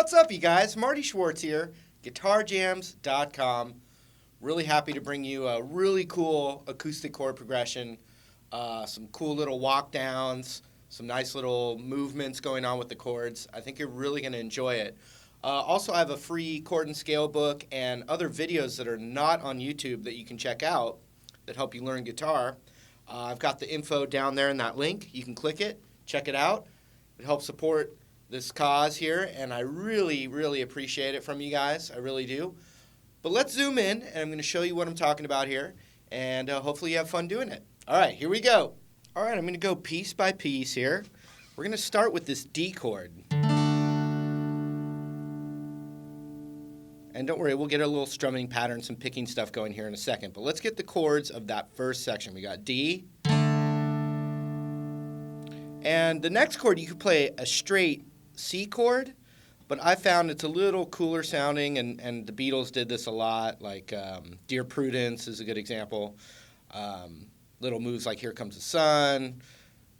What's up, you guys? Marty Schwartz here, guitarjams.com. Really happy to bring you a really cool acoustic chord progression, some cool little walk downs, some nice little movements going on with the chords. I think you're really going to enjoy it. Also, I have a free chord and scale book and other videos that are not on YouTube that you can check out that help you learn guitar. I've got the info down there in that link. You can click it, check it out. It helps support this cause here, and I really, really appreciate it from you guys. I really do. But let's zoom in, and I'm going to show you what I'm talking about here, and hopefully you have fun doing it. All right, here we go. All right, I'm going to go piece by piece here. We're going to start with this D chord. And don't worry, we'll get a little strumming pattern, some picking stuff going here in a second. But let's get the chords of that first section. We got D. And the next chord, you could play a straight C chord, but I found it's a little cooler sounding, and the Beatles did this a lot, like Dear Prudence is a good example. Little moves like Here Comes the Sun.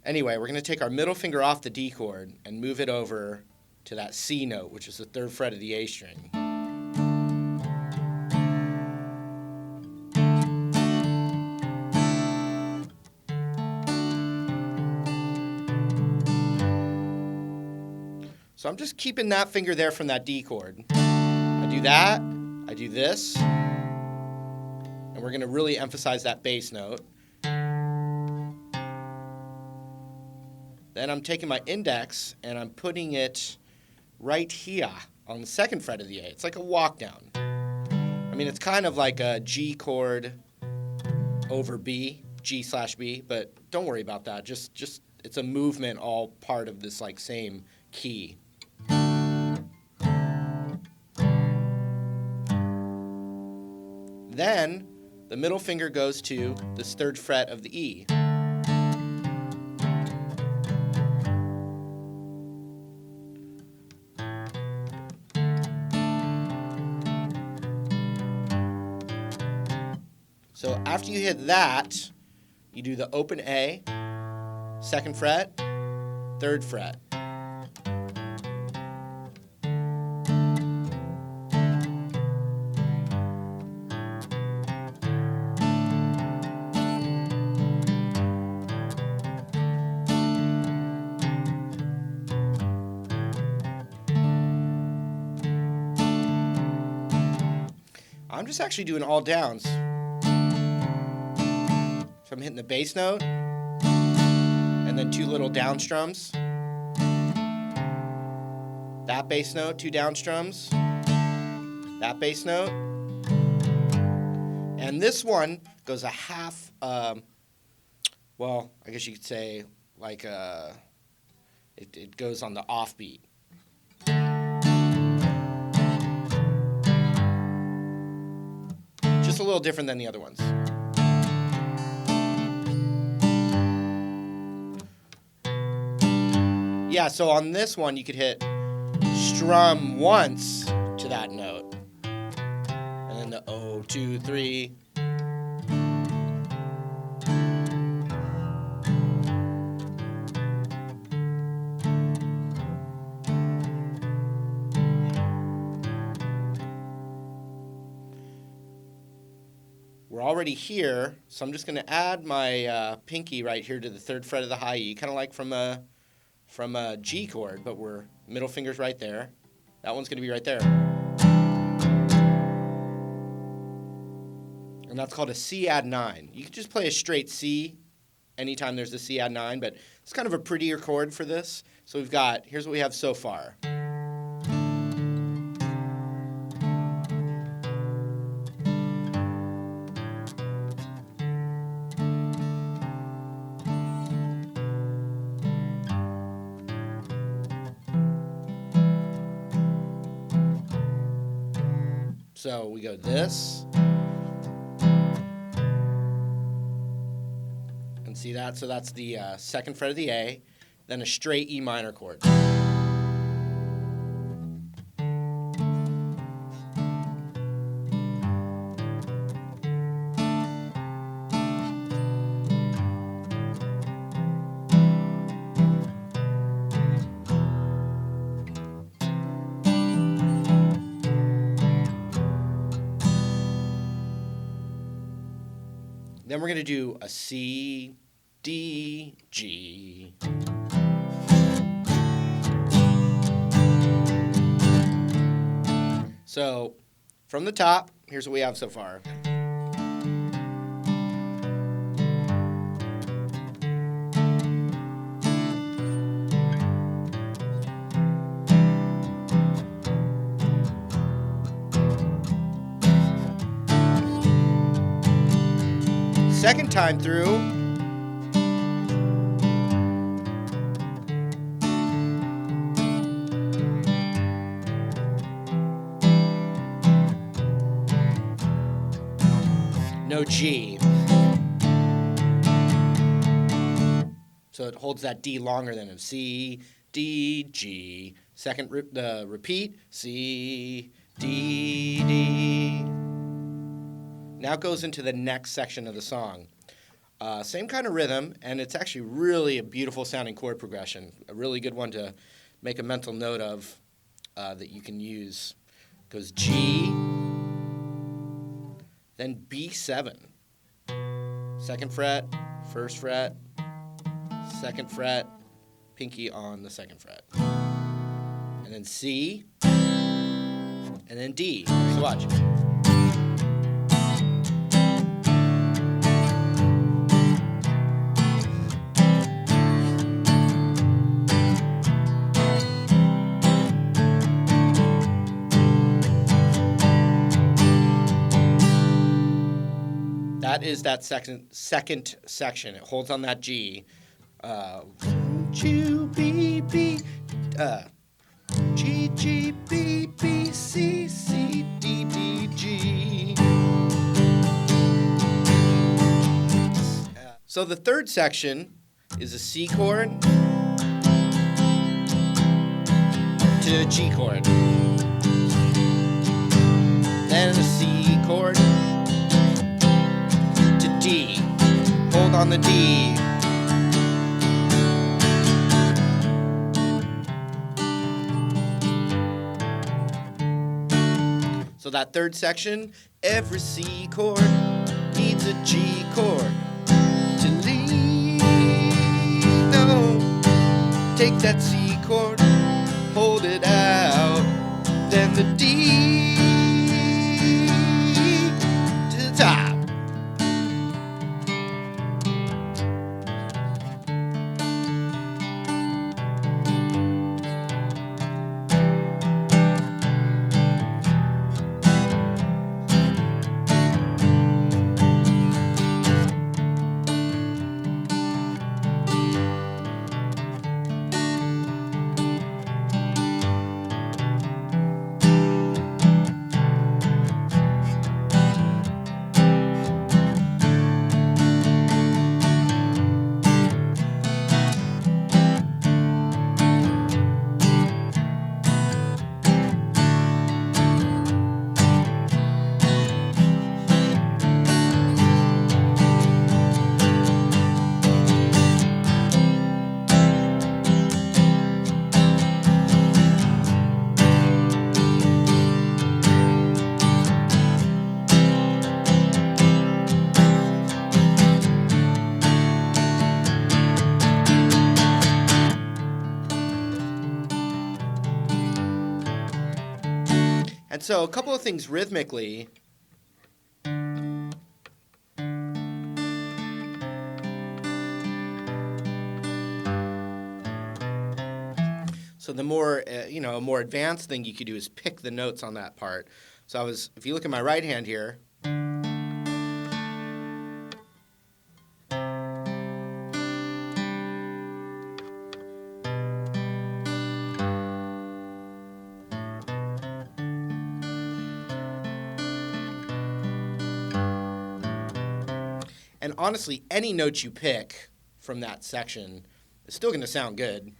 Anyway, we're going to take our middle finger off the D chord and move it over to that C note, which is the 3rd fret of the A string. So I'm just keeping that finger there from that D chord. I do that, I do this, and we're going to really emphasize that bass note. Then I'm taking my index and I'm putting it right here on the 2nd fret of the A. It's like a walk down. I mean, it's kind of like a G chord over B, G/B, but don't worry about that. Just it's a movement, all part of this like same key. Then the middle finger goes to this 3rd fret of the E. So after you hit that, you do the open A, 2nd fret, 3rd fret. I'm just actually doing all downs. So I'm hitting the bass note, and then 2 little down strums. That bass note, 2 down strums. That bass note. And this one goes a half, well, I guess you could say like it goes on the offbeat. Just a little different than the other ones. Yeah, so on this one you could hit strum once to that note, and then the 0, 2, 3. We're already here, so I'm just going to add my pinky right here to the 3rd fret of the high E, kind of like from a G chord, but we're middle finger's right there. That one's going to be right there. And that's called a C add 9. You can just play a straight C anytime there's a C add 9, but it's kind of a prettier chord for this. So here's what we have so far. So we go this, and see that? So that's the 2nd fret of the A, then a straight E minor chord. Then we're going to do a C, D, G. So from the top, here's what we have so far. Second time through, no G. So it holds that D longer than a C, D, G. Second repeat, C, D, D. Now it goes into the next section of the song. Same kind of rhythm, and it's actually really a beautiful sounding chord progression. A really good one to make a mental note of that you can use. It goes G, then B7. Second fret, first fret, second fret, pinky on the second fret. And then C, and then D. So watch. That is that second section. It holds on that G. Won't you be G, G, B, B, C, C, D, D, G. So the third section is a C chord to a G chord. Then a C chord to D. Hold on the D. So that third section, every C chord needs a G chord to lead. No, take that C chord, hold it out, then the D to the top. And so a couple of things rhythmically. So the more, a more advanced thing you could do is pick the notes on that part. So if you look at my right hand here, and honestly, any note you pick from that section is still going to sound good.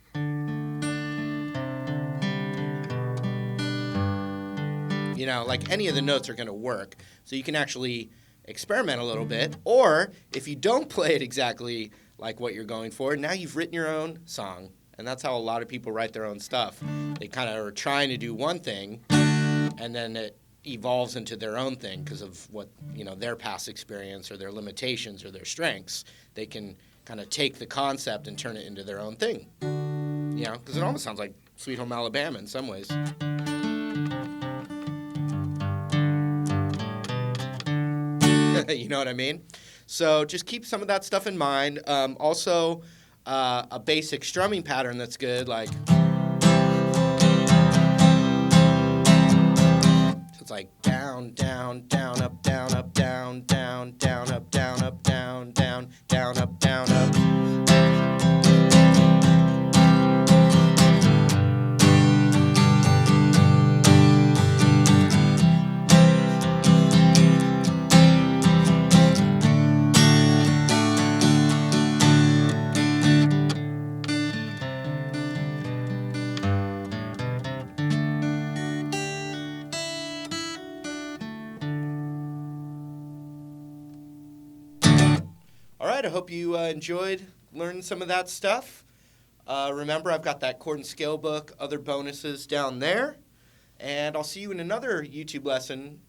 Like any of the notes are going to work. So you can actually experiment a little bit. Or if you don't play it exactly like what you're going for, now you've written your own song. And that's how a lot of people write their own stuff. They kind of are trying to do one thing, and then it evolves into their own thing because of what, their past experience or their limitations or their strengths. They can kind of take the concept and turn it into their own thing. Because it almost sounds like Sweet Home Alabama in some ways. You know what I mean? So just keep some of that stuff in mind. Also, a basic strumming pattern that's good, like... So it's like down, down, down, up, down, up, down, down, down, up, down, up, down, down, down, up, down, up. All right, I hope you enjoyed learning some of that stuff. Remember, I've got that chord and scale book, other bonuses down there. And I'll see you in another YouTube lesson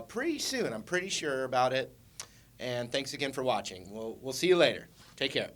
pretty soon. I'm pretty sure about it. And thanks again for watching. We'll see you later. Take care.